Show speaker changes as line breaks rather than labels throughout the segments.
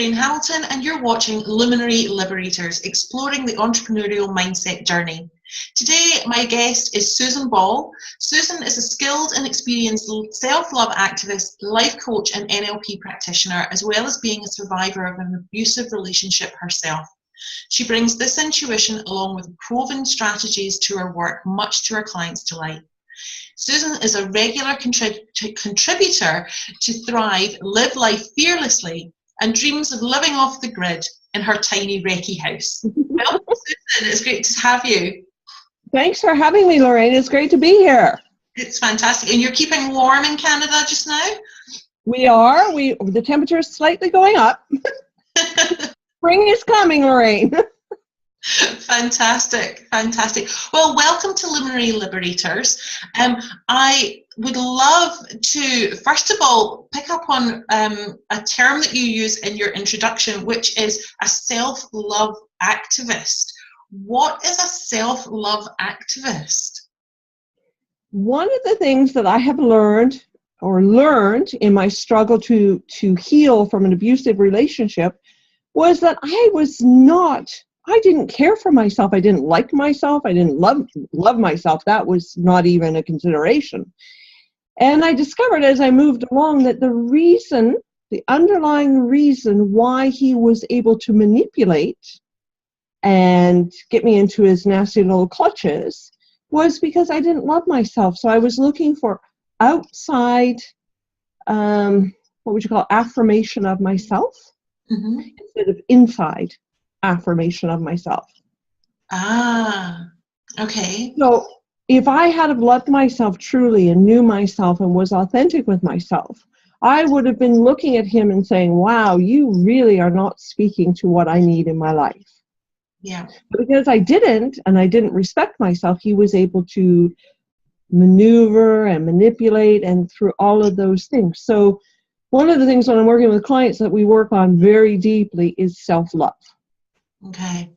Lorraine Hamilton, and you're watching Luminary Liberators, exploring the entrepreneurial mindset journey. Today, my guest is Susan Ball. Susan is a skilled and experienced self-love activist, life coach, and NLP practitioner, as well as being a survivor of an abusive relationship herself. She brings this intuition along with proven strategies to her work, much to her clients' delight. Susan is a regular contributor to Thrive, Live Life Fearlessly, and dreams of living off the grid in her tiny recce house. Welcome, Susan. It's great to have you.
Thanks for having me, Lorraine. It's great to be here.
It's fantastic. And you're keeping warm in Canada just now?
We are. The temperature is slightly going up. Spring is coming, Lorraine.
Fantastic, fantastic. Well, welcome to Luminary Liberators. I would love to, first of all, pick up on a term that you use in your introduction, which is a self-love activist. What is a self-love activist?
One of the things that I have learned in my struggle to heal from an abusive relationship was that I didn't care for myself. I didn't like myself. I didn't love myself. That was not even a consideration. And I discovered as I moved along that the underlying reason why he was able to manipulate and get me into his nasty little clutches was because I didn't love myself. So I was looking for outside, affirmation of myself instead of inside affirmation of myself.
Ah, okay.
So if I had have loved myself truly and knew myself and was authentic with myself, I would have been looking at him and saying, wow, you really are not speaking to what I need in my life.
Yeah.
But because I didn't, and I didn't respect myself, he was able to maneuver and manipulate and through all of those things. So one of the things when I'm working with clients that we work on very deeply is self-love.
Okay.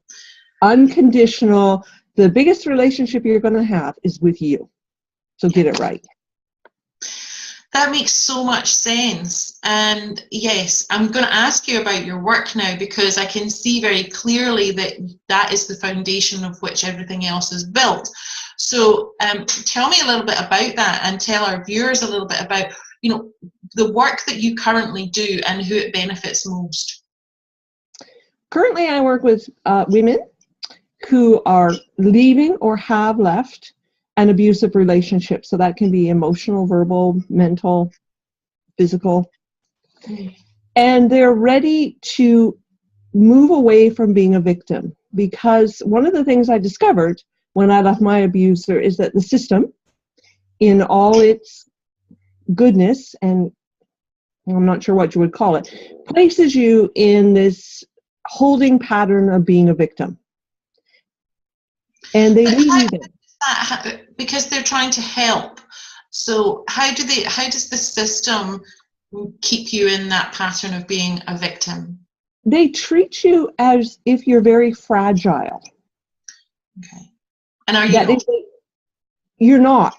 Unconditional. The biggest relationship you're going to have is with you. So get it right.
That makes so much sense. And yes, I'm going to ask you about your work now, because I can see very clearly that that is the foundation of which everything else is built. So tell me a little bit about that, and tell our viewers a little bit about, the work that you currently do and who it benefits most.
Currently, I work with women who are leaving or have left an abusive relationship. So that can be emotional, verbal, mental, physical. And they're ready to move away from being a victim. Because one of the things I discovered when I left my abuser is that the system, in all its goodness, and I'm not sure what you would call it, places you in this holding pattern of being a victim. And they leave you there.
Because they're trying to help. So how does the system keep you in that pattern of being a victim?
They treat you as if you're very fragile.
Okay. And are you?
You're not.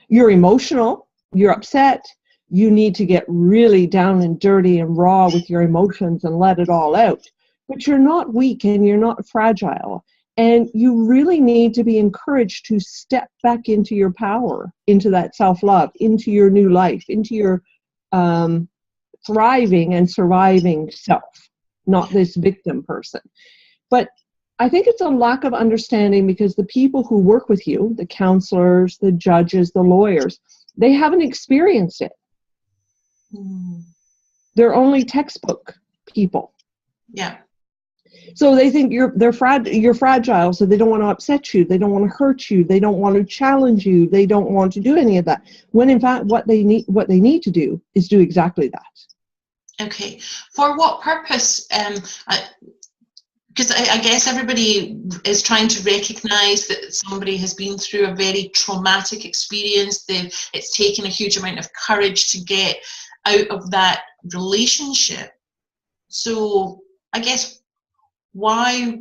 You're emotional. You're upset. You need to get really down and dirty and raw with your emotions and let it all out. But you're not weak and you're not fragile. And you really need to be encouraged to step back into your power, into that self-love, into your new life, into your thriving and surviving self, not this victim person. But I think it's a lack of understanding, because the people who work with you, the counselors, the judges, the lawyers, they haven't experienced it. They're only textbook people.
Yeah.
So they think you're fragile, so they don't want to upset you. They don't want to hurt you. They don't want to challenge you. They don't want to do any of that. When in fact, what they need to do is do exactly that.
Okay. For what purpose? Because I guess everybody is trying to recognize that somebody has been through a very traumatic experience. It's taken a huge amount of courage to get out of that relationship. So I guess, why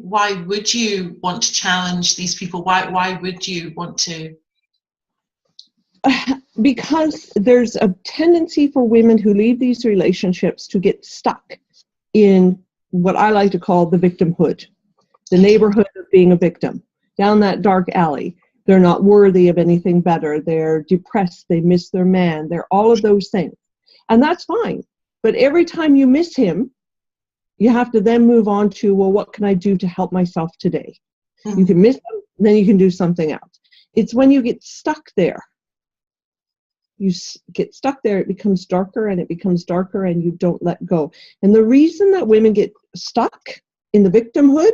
would you want to challenge these people? Why would you want to?
Because there's a tendency for women who leave these relationships to get stuck in what I like to call the victimhood, the neighborhood of being a victim, down that dark alley. They're not worthy of anything better. They're depressed. They miss their man. They're all of those things. And that's fine. But every time you miss him, you have to then move on to, well, what can I do to help myself today? Mm-hmm. You can miss them, then you can do something else. It's when you get stuck there. You get stuck there, it becomes darker and it becomes darker and you don't let go. And the reason that women get stuck in the victimhood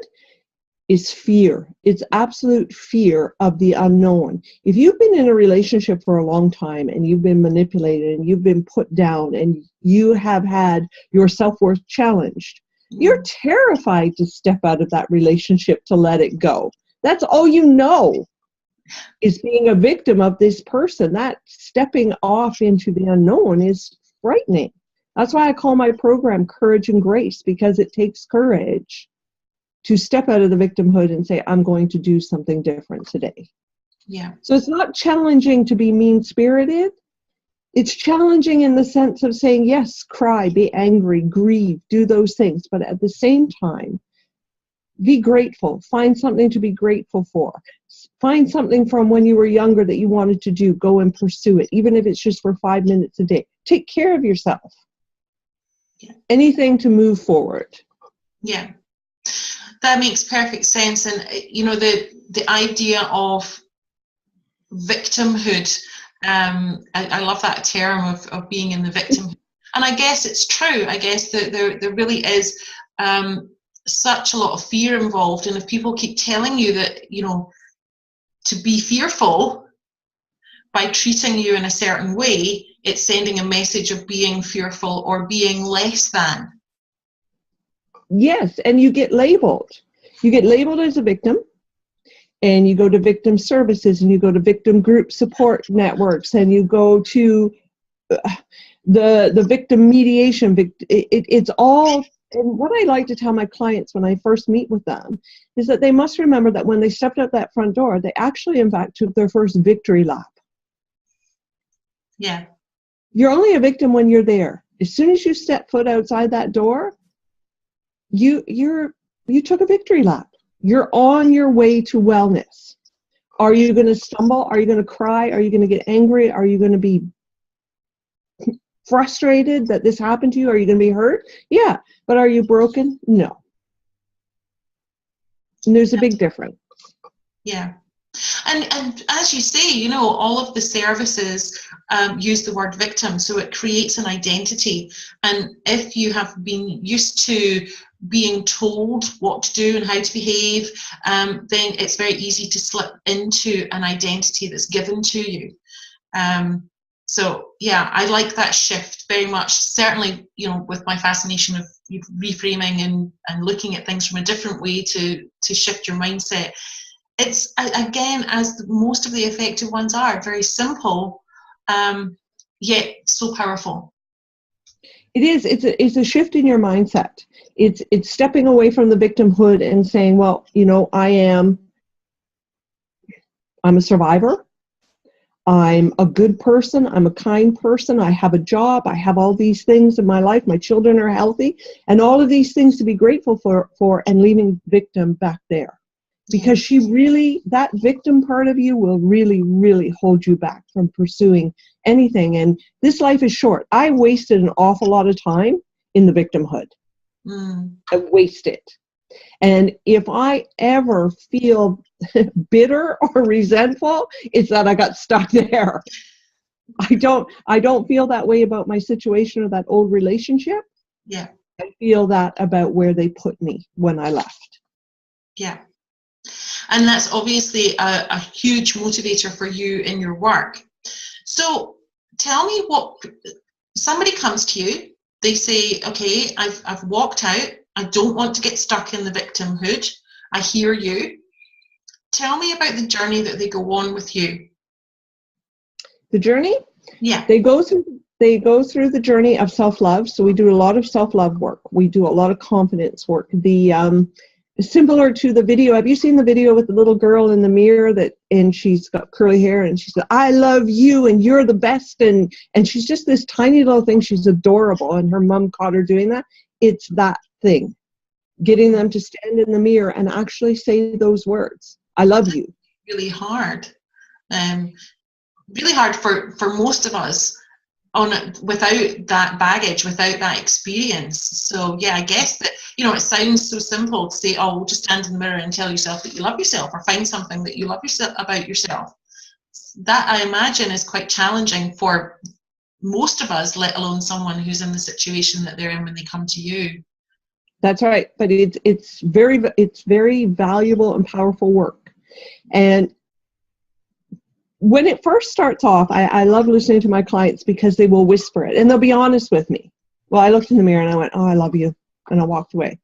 is fear. It's absolute fear of the unknown. If you've been in a relationship for a long time and you've been manipulated and you've been put down and you have had your self-worth challenged, you're terrified to step out of that relationship to let it go. That's all you know is being a victim of this person. That stepping off into the unknown is frightening. That's why I call my program Courage and Grace, because it takes courage to step out of the victimhood and say, I'm going to do something different today.
Yeah.
So it's not challenging to be mean-spirited. It's challenging in the sense of saying, yes, cry, be angry, grieve, do those things. But at the same time, be grateful. Find something to be grateful for. Find something from when you were younger that you wanted to do. Go and pursue it, even if it's just for 5 minutes a day. Take care of yourself.
Yeah.
Anything to move forward.
Yeah. That makes perfect sense. And, you know, the idea of victimhood, I love that term of being in the victim. And I guess it's true. I guess that there really is such a lot of fear involved. And if people keep telling you that, you know, to be fearful by treating you in a certain way, it's sending a message of being fearful or being less than.
Yes, and you get labeled. You get labeled as a victim, and you go to victim services, and you go to victim group support networks, and you go to the victim mediation. It's all, and what I like to tell my clients when I first meet with them is that they must remember that when they stepped out that front door, they actually, in fact, took their first victory lap.
Yeah.
You're only a victim when you're there. As soon as you step foot outside that door, you took a victory lap. You're on your way to wellness. Are you going to stumble? Are you going to cry? Are you going to get angry? Are you going to be frustrated that this happened to you? Are you going to be hurt? Yeah. But are you broken? No. And there's a big difference.
Yeah. And as you say, you know, all of the services use the word victim, so it creates an identity. And if you have been used to being told what to do and how to behave, then it's very easy to slip into an identity that's given to you. So yeah, I like that shift very much. Certainly, you know, with my fascination of reframing and looking at things from a different way to shift your mindset. It's, again, as most of the effective ones are, very simple, yet so powerful.
It is. It's a shift in your mindset. It's stepping away from the victimhood and saying, well, you know, I'm a survivor. I'm a good person. I'm a kind person. I have a job. I have all these things in my life. My children are healthy, and all of these things to be grateful for, and leaving victim back there. Because that victim part of you will really, really hold you back from pursuing anything. And this life is short. I wasted an awful lot of time in the victimhood. I wasted. And if I ever feel bitter or resentful, it's that I got stuck there. I don't feel that way about my situation or that old relationship.
Yeah.
I feel that about where they put me when I left.
Yeah. And that's obviously a huge motivator for you in your work. So tell me, what somebody comes to you, they say, okay, I've walked out. I don't want to get stuck in the victimhood. I hear you. Tell me about the journey that they go on with you.
The journey?
Yeah.
They go through the journey of self-love. So we do a lot of self-love work. We do a lot of confidence work. Similar to the video. Have you seen the video with the little girl in the mirror and she's got curly hair and she said, I love you and you're the best, and she's just this tiny little thing. She's adorable, and her mom caught her doing that. It's that thing, getting them to stand in the mirror and actually say those words. I love you.
Really hard. Really hard for most of us without that baggage, without that experience. So yeah, I guess that, it sounds so simple to say, oh, just stand in the mirror and tell yourself that you love yourself, or find something that you love yourself about yourself. That, I imagine, is quite challenging for most of us, let alone someone who's in the situation that they're in when they come to you.
That's right. But it's very valuable and powerful work. And when it first starts off, I love listening to my clients because they will whisper it and they'll be honest with me. Well, I looked in the mirror and I went, oh, I love you. And I walked away.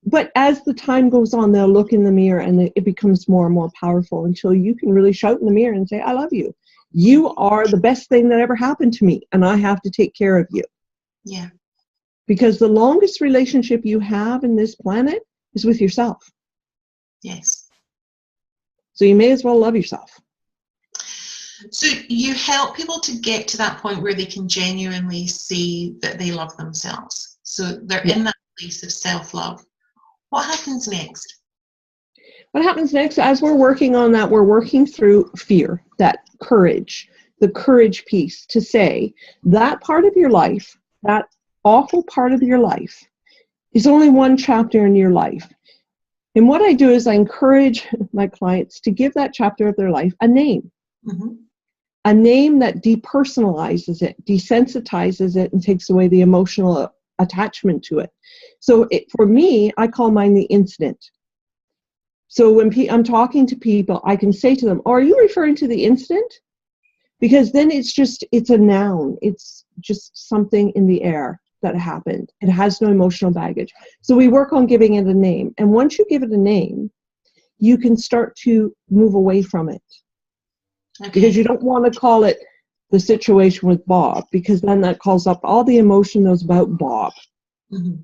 But as the time goes on, they'll look in the mirror and it becomes more and more powerful until you can really shout in the mirror and say, I love you. You are the best thing that ever happened to me, and I have to take care of you.
Yeah.
Because the longest relationship you have in this planet is with yourself.
Yes.
So you may as well love yourself.
So you help people to get to that point where they can genuinely see that they love themselves. So they're in that place of self-love. What happens next?
What happens next, as we're working on that, we're working through fear, that courage, the courage piece to say that part of your life, that awful part of your life, is only one chapter in your life. And what I do is I encourage my clients to give that chapter of their life a name.
Mm-hmm.
A name that depersonalizes it, desensitizes it, and takes away the emotional attachment to it. So for me, I call mine the incident. So when I'm talking to people, I can say to them, oh, are you referring to the incident? Because then it's a noun. It's just something in the air that happened. It has no emotional baggage. So we work on giving it a name. And once you give it a name, you can start to move away from it. Okay. Because you don't want to call it the situation with Bob, because then that calls up all the emotion that was about Bob. Mm-hmm.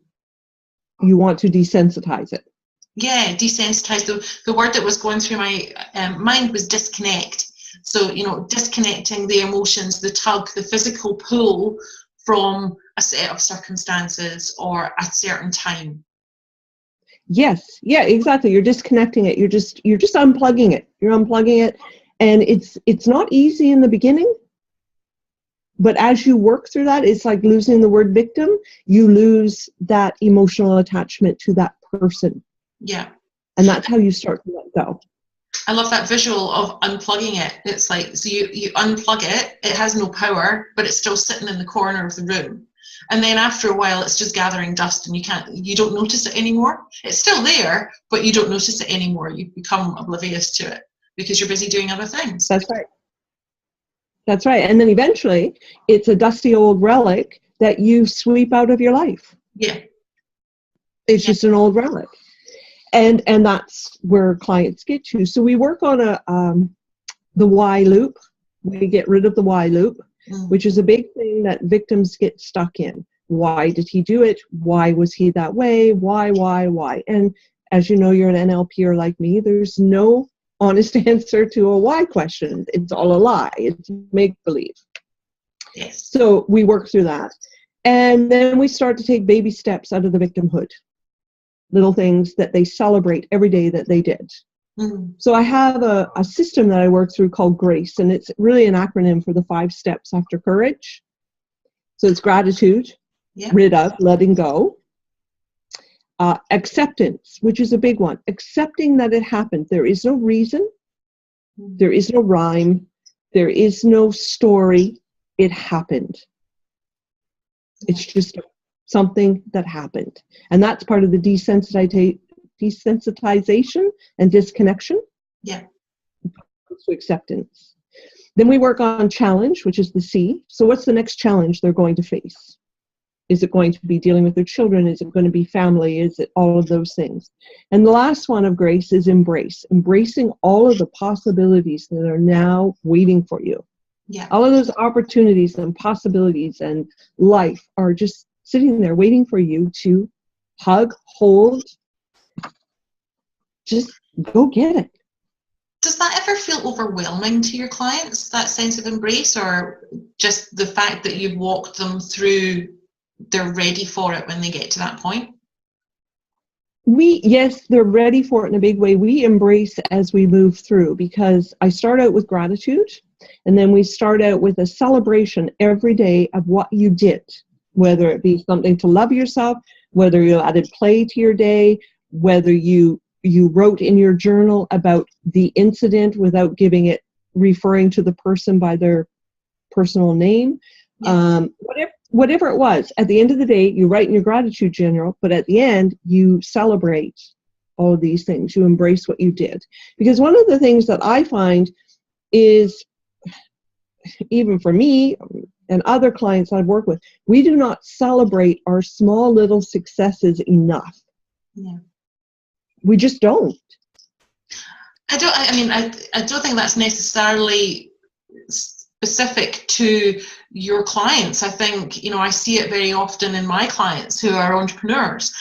You want to desensitize it. Yeah,
desensitize. The word that was going through my mind was disconnect. So, disconnecting the emotions, the tug, the physical pull from a set of circumstances or a certain time.
Yes, yeah, exactly. You're disconnecting it. You're just unplugging it. You're unplugging it. And it's not easy in the beginning, but as you work through that, it's like losing the word victim. You lose that emotional attachment to that person.
Yeah.
And that's how you start to let go.
I love that visual of unplugging it. It's like, so you unplug it, it has no power, but it's still sitting in the corner of the room. And then after a while, it's just gathering dust and you don't notice it anymore. It's still there, but you don't notice it anymore. You become oblivious to it because you're busy doing other things.
That's right. That's right. And then eventually it's a dusty old relic that you sweep out of your life.
Yeah.
It's just an old relic. And that's where clients get to. So we work on the why loop. We get rid of the why loop, which is a big thing that victims get stuck in. Why did he do it? Why was he that way? Why? And as you know, you're an NLPer like me. There's no honest answer to a why question. It's all a lie. It's make-believe.
Yes.
So we work through that. And then we start to take baby steps out of the victimhood. Little things that they celebrate every day that they did. Mm-hmm. So I have a system that I work through called GRACE, and it's really an acronym for the 5 steps after courage. So it's gratitude, rid of, letting go. Acceptance, which is a big one. Accepting that it happened. There is no reason. There is no rhyme. There is no story. It happened. It's just something that happened. And that's part of the desensitization and disconnection.
Yeah.
To acceptance. Then we work on challenge, which is the C. So what's the next challenge they're going to face? Is it going to be dealing with their children? Is it going to be family? Is it all of those things? And the last one of GRACE is embrace. Embracing all of the possibilities that are now waiting for you.
Yeah.
All of those opportunities and possibilities and life are just sitting there waiting for you to hug, hold, just go get it.
Does that ever feel overwhelming to your clients, that sense of embrace, or just the fact that you've walked them through they're ready for it when they get to that point?
Yes, they're ready for it in a big way. We embrace as we move through, because I start out with gratitude, and then we start out with a celebration every day of what you did, whether it be something to love yourself, whether you added play to your day, whether you wrote in your journal about the incident without referring to the person by their personal name. Yeah. Whatever it was, at the end of the day, you write in your gratitude journal, but at the end, you celebrate all of these things. You embrace what you did. Because one of the things that I find is, even for me and other clients I've worked with, we do not celebrate our small little successes enough.
Yeah.
We just don't.
I don't think that's necessarily specific to your clients. I think, I see it very often in my clients who are entrepreneurs,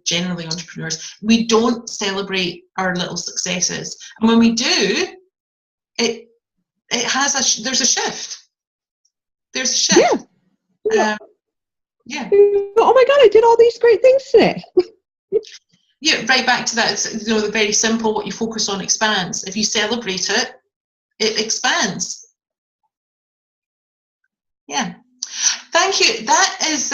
generally entrepreneurs. We don't celebrate our little successes, and when we do, there's a shift. There's a shift.
Yeah.
Yeah.
Oh my God, I did all these great things today.
Yeah, right back to that. It's, the very simple, what you focus on expands. If you celebrate it, it expands. Yeah. Thank you. That is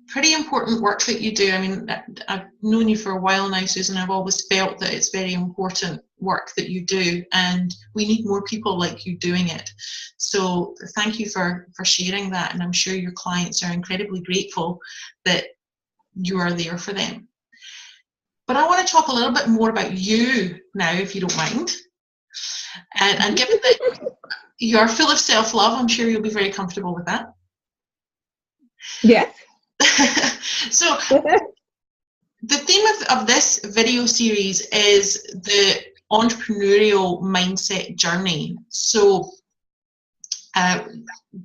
pretty important work that you do. I mean, I've known you for a while now, Susan. I've always felt that it's very important work that you do, and we need more people like you doing it. So thank you for sharing that, and I'm sure your clients are incredibly grateful that you are there for them. But I want to talk a little bit more about you now, if you don't mind. And given that you're full of self-love, I'm sure you'll be very comfortable with that.
Yes.
So the theme of this video series is the entrepreneurial mindset journey. So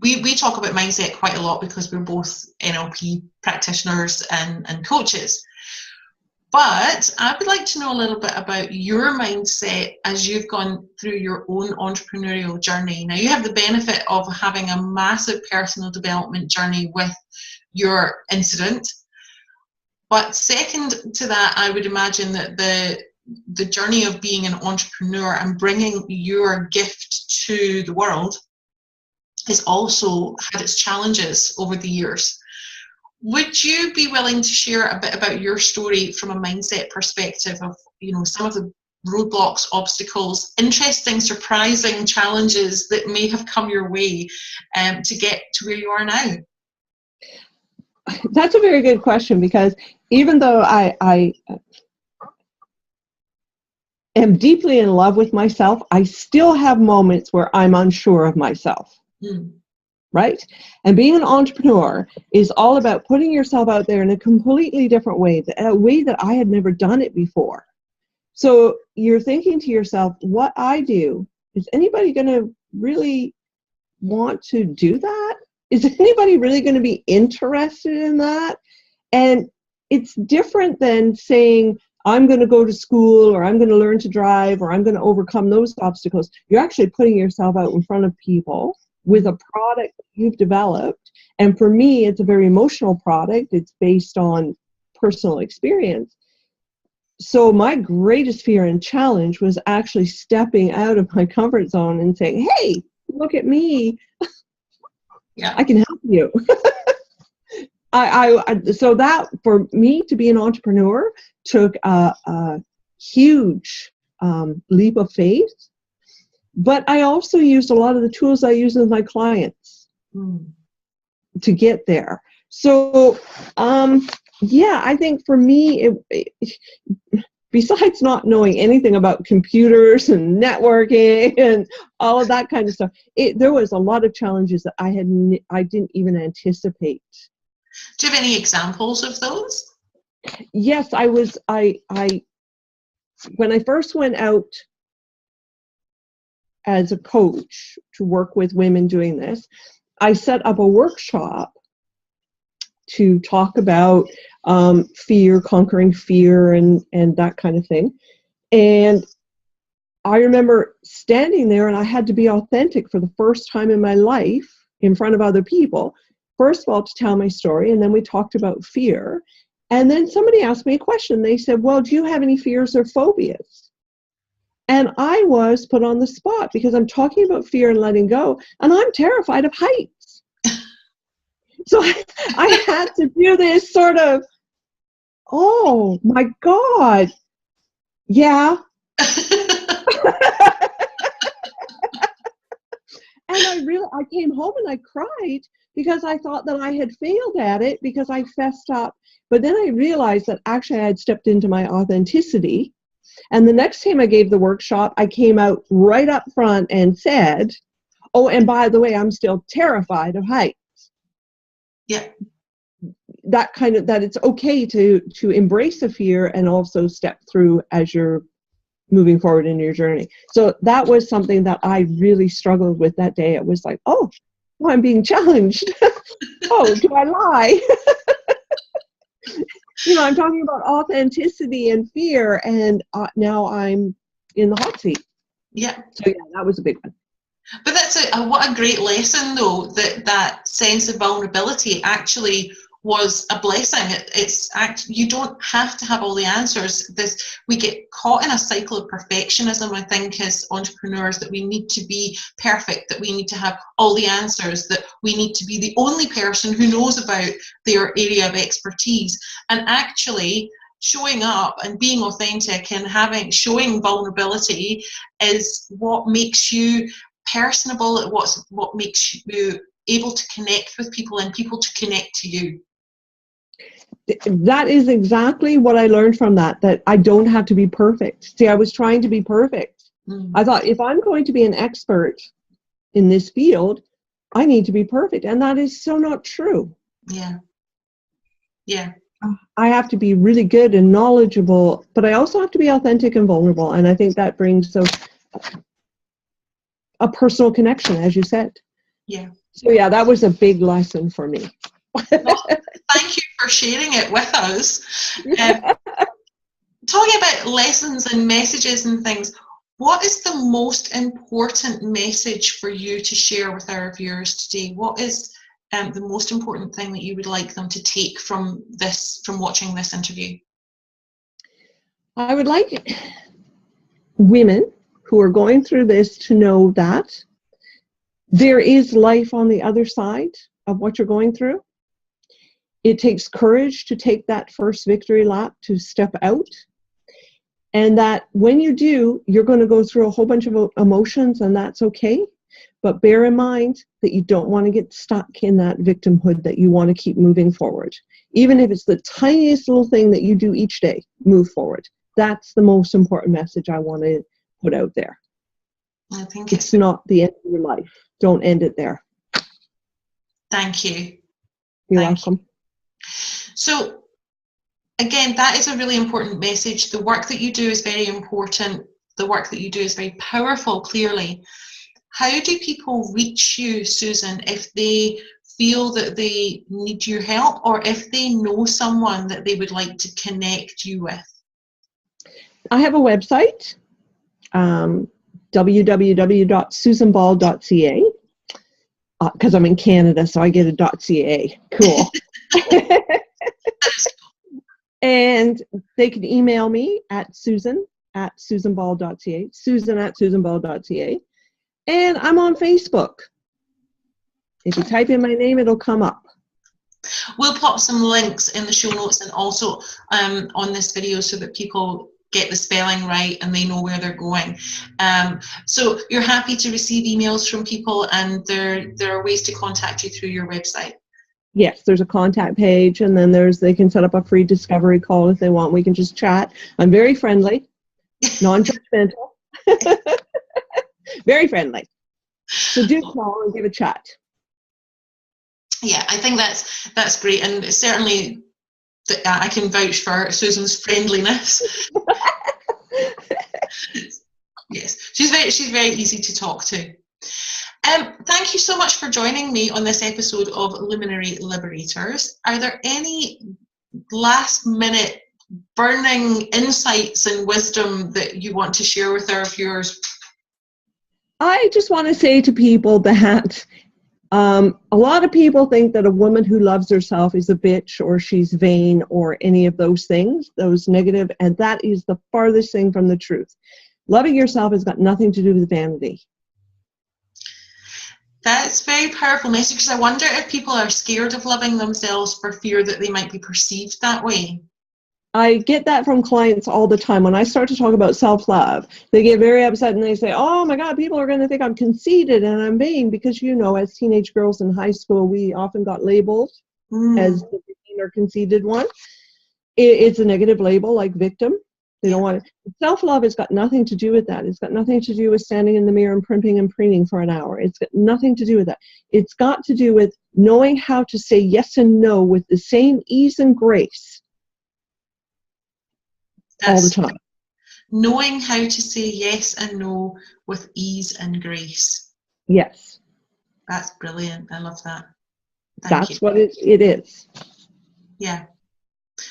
we talk about mindset quite a lot because we're both NLP practitioners and coaches. But I would like to know a little bit about your mindset as you've gone through your own entrepreneurial journey. Now, you have the benefit of having a massive personal development journey with your incident. But second to that, I would imagine that the journey of being an entrepreneur and bringing your gift to the world has also had its challenges over the years. Would you be willing to share a bit about your story from a mindset perspective of, some of the roadblocks, obstacles, interesting, surprising challenges that may have come your way to get to where you are now?
That's a very good question, because even though I am deeply in love with myself, I still have moments where I'm unsure of myself. Right? And being an entrepreneur is all about putting yourself out there in a completely different way, a way that I had never done it before. So you're thinking to yourself, what I do, is anybody going to really want to do that? Is anybody really going to be interested in that? And it's different than saying, I'm going to go to school, or I'm going to learn to drive, or I'm going to overcome those obstacles. You're actually putting yourself out in front of people with a product you've developed. And for me, it's a very emotional product. It's based on personal experience. So my greatest fear and challenge was actually stepping out of my comfort zone and saying, hey, look at me.
Yeah,
I can help you. So that, for me to be an entrepreneur, took a huge leap of faith. But I also used a lot of the tools I use with my clients to get there. So, I think for me, besides not knowing anything about computers and networking and all of that kind of stuff, there was a lot of challenges that I didn't even anticipate.
Do you have any examples of those?
Yes, when I first went out as a coach to work with women doing this, I set up a workshop to talk about fear, conquering fear, and that kind of thing. And I remember standing there, and I had to be authentic for the first time in my life in front of other people. first of all, to tell my story, and then we talked about fear. And then somebody asked me a question. They said, well, do you have any fears or phobias? And I was put on the spot because I'm talking about fear and letting go, and I'm terrified of heights. So I had to do this sort of, oh my God, yeah. And I came home and I cried because I thought that I had failed at it because I fessed up. But then I realized that actually I had stepped into my authenticity. And the next time I gave the workshop, I came out right up front and said, oh, and by the way, I'm still terrified of heights.
Yeah.
That it's okay to embrace a fear and also step through as you're moving forward in your journey. So that was something that I really struggled with that day. It was like, oh, well, I'm being challenged. Oh, do I lie? I'm talking about authenticity and fear, and now I'm in the hot seat.
Yeah.
So yeah, that was a big one.
But that's what a great lesson, though, that sense of vulnerability actually was a blessing. You don't have to have all the answers. We get caught in a cycle of perfectionism, I think, as entrepreneurs, that we need to be perfect, that we need to have all the answers, that we need to be the only person who knows about their area of expertise. And actually, showing up and being authentic and showing vulnerability is what makes you personable. What makes you able to connect with people and people to connect to you.
That is exactly what I learned from that I don't have to be perfect. See, I was trying to be perfect. I thought, if I'm going to be an expert in this field, I need to be perfect. And that is so not true.
Yeah. Yeah.
I have to be really good and knowledgeable, but I also have to be authentic and vulnerable. And I think that brings a personal connection, as you said.
Yeah.
So yeah, that was a big lesson for me.
Well, thank you for sharing it with us. Talking about lessons and messages and things, what is the most important message for you to share with our viewers today? What is the most important thing that you would like them to take from watching this interview?
I would like women who are going through this to know that there is life on the other side of what you're going through. It takes courage to take that first victory lap, to step out. And that when you do, you're going to go through a whole bunch of emotions, and that's okay. But bear in mind that you don't want to get stuck in that victimhood, that you want to keep moving forward. Even if it's the tiniest little thing that you do each day, move forward. That's the most important message I want to put out there.
I think
it's not the end of your life. Don't end it there.
Thank you.
You're welcome.
So, again, that is a really important message. The work that you do is very important. The work that you do is very powerful, clearly. How do people reach you, Susan, if they feel that they need your help, or if they know someone that they would like to connect you with?
I have a website, www.susanball.ca, because I'm in Canada, so I get a .ca. Cool. And they can email me at susan@susanball.ca, susan@susanball.ca. And I'm on Facebook. If you type in my name, it'll come up.
We'll pop some links in the show notes and also on this video so that people get the spelling right and they know where they're going. So you're happy to receive emails from people, and there are ways to contact you through your website.
Yes, there's a contact page, and then they can set up a free discovery call if they want. We can just chat. I'm very friendly, non-judgmental, very friendly. So do call and give a chat.
Yeah, I think that's great, and certainly I can vouch for Susan's friendliness. Yes, she's very easy to talk to. Thank you so much for joining me on this episode of Luminary Liberators. Are there any last minute burning insights and wisdom that you want to share with our viewers?
I just want to say to people that A lot of people think that a woman who loves herself is a bitch, or she's vain, or any of those things, those negative, and that is the farthest thing from the truth. Loving yourself has got nothing to do with vanity.
That's a very powerful message, because I wonder if people are scared of loving themselves for fear that they might be perceived that way.
I get that from clients all the time. When I start to talk about self-love, they get very upset and they say, oh my God, people are going to think I'm conceited and I'm vain, because, you know, as teenage girls in high school, we often got labeled as the vain or conceited one. It's a negative label, like victim. They don't want it. Self-love has got nothing to do with that. It's got nothing to do with standing in the mirror and primping and preening for an hour. It's got nothing to do with that. It's got to do with knowing how to say yes and no with the same ease and grace. All the time.
Knowing how to say yes and no with ease and grace.
Yes.
That's brilliant. I love that.
That's what it is.
Yeah.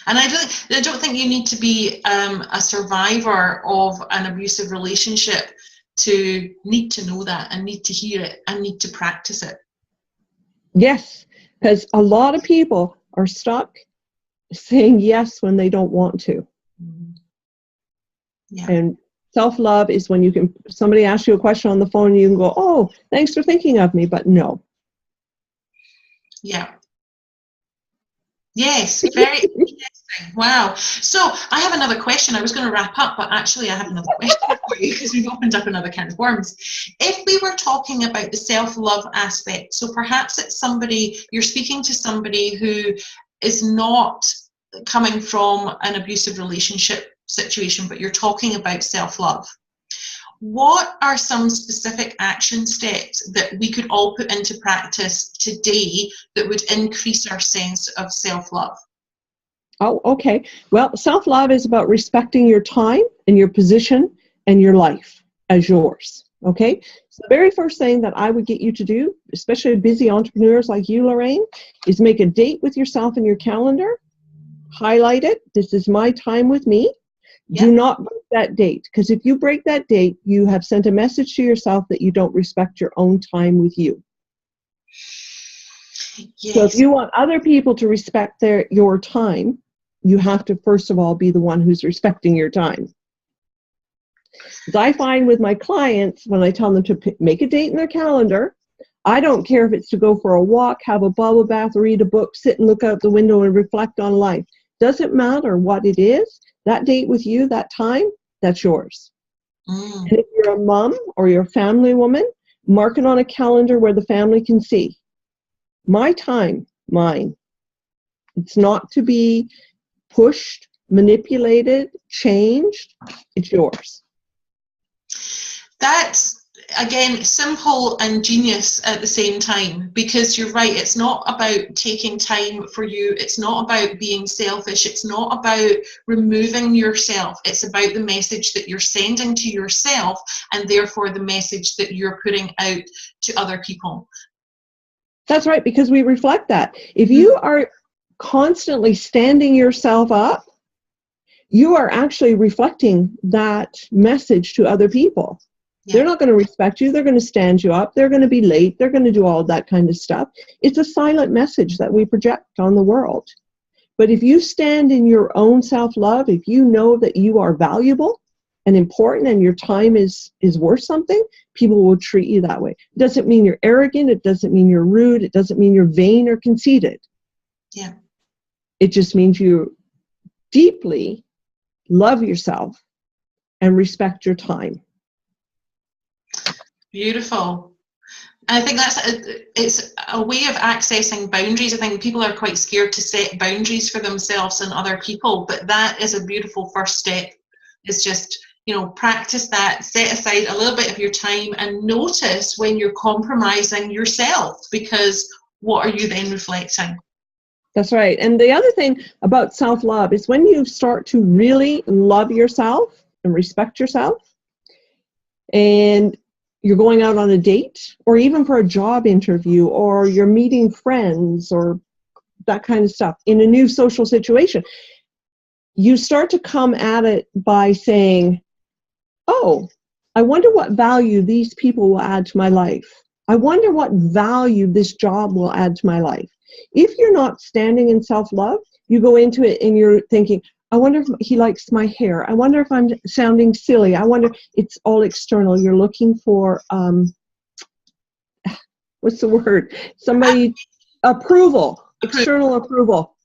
And I don't think you need to be a survivor of an abusive relationship to need to know that and need to hear it and need to practice it.
Yes, because a lot of people are stuck saying yes when they don't want to.
Yeah.
And self-love is when you can, somebody asks you a question on the phone and you can go, oh, thanks for thinking of me, but no.
Yeah. Yes, very interesting. Wow. So I have another question. I was going to wrap up, but actually I have another question for you, because we've opened up another can of worms. If we were talking about the self-love aspect, so perhaps it's somebody, you're speaking to somebody who is not coming from an abusive relationship situation, but you're talking about self-love. What are some specific action steps that we could all put into practice today that would increase our sense of self-love?
Oh, okay. Well, self-love is about respecting your time and your position and your life as yours. Okay. So the very first thing that I would get you to do, especially busy entrepreneurs like you, Lorraine, is make a date with yourself in your calendar, highlight it. This is my time with me. Yep. Do not break that date, because if you break that date, you have sent a message to yourself that you don't respect your own time with you. Yes. So if you want other people to respect your time, you have to first of all be the one who's respecting your time. As I find with my clients, when I tell them to make a date in their calendar, I don't care if it's to go for a walk, have a bubble bath, read a book, sit and look out the window and reflect on life. Doesn't matter what it is. That date with you, that time, that's yours. And if you're a mom or you're a family woman, mark it on a calendar where the family can see. My time, mine. It's not to be pushed, manipulated, changed. It's yours.
That's, again, simple and genius at the same time, because you're right, it's not about taking time for you, it's not about being selfish, it's not about removing yourself, it's about the message that you're sending to yourself, and therefore the message that you're putting out to other people.
That's right, because we reflect that. If you are constantly standing yourself up, you are actually reflecting that message to other people. Yeah. They're not going to respect you. They're going to stand you up. They're going to be late. They're going to do all that kind of stuff. It's a silent message that we project on the world. But if you stand in your own self-love, if you know that you are valuable and important and your time is worth something, people will treat you that way. It doesn't mean you're arrogant. It doesn't mean you're rude. It doesn't mean you're vain or conceited.
Yeah.
It just means you deeply love yourself and respect your time.
Beautiful. I think it's a way of accessing boundaries. I think people are quite scared to set boundaries for themselves and other people, but that is a beautiful first step. It's just, practice that, set aside a little bit of your time and notice when you're compromising yourself, because what are you then reflecting?
That's right. And the other thing about self-love is when you start to really love yourself and respect yourself, and you're going out on a date, or even for a job interview, or you're meeting friends, or that kind of stuff in a new social situation, you start to come at it by saying, oh, I wonder what value these people will add to my life. I wonder what value this job will add to my life. If you're not standing in self-love, you go into it and you're thinking, I wonder if he likes my hair. I wonder if I'm sounding silly. I wonder, it's all external. You're looking for, what's the word? Somebody, approval, external approval.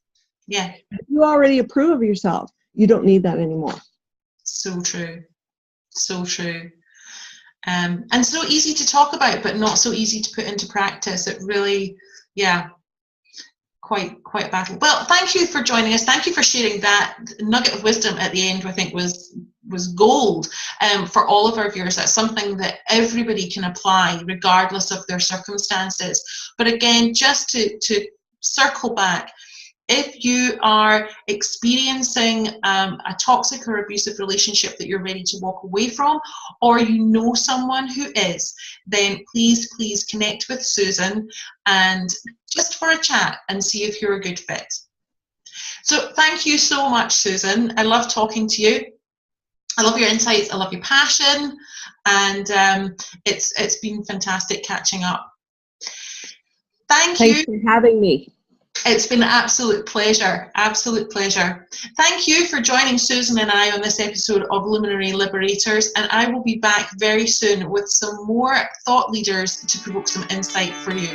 Yeah.
If you already approve of yourself, you don't need that anymore.
So true. So true. And so easy to talk about, but not so easy to put into practice. It really, yeah, quite a battle. Well, thank you for joining us. Thank you for sharing that nugget of wisdom at the end. I think was gold for all of our viewers. That's something that everybody can apply regardless of their circumstances. But again, just to circle back, if you are experiencing a toxic or abusive relationship that you're ready to walk away from, or you know someone who is, then please connect with Susan and just for a chat and see if you're a good fit. So thank you so much, Susan. I love talking to you. I love your insights. I love your passion, and it's been fantastic catching up. Thanks
for having me.
It's been an absolute pleasure, absolute pleasure. Thank you for joining Susan and I on this episode of Luminary Liberators, and I will be back very soon with some more thought leaders to provoke some insight for you.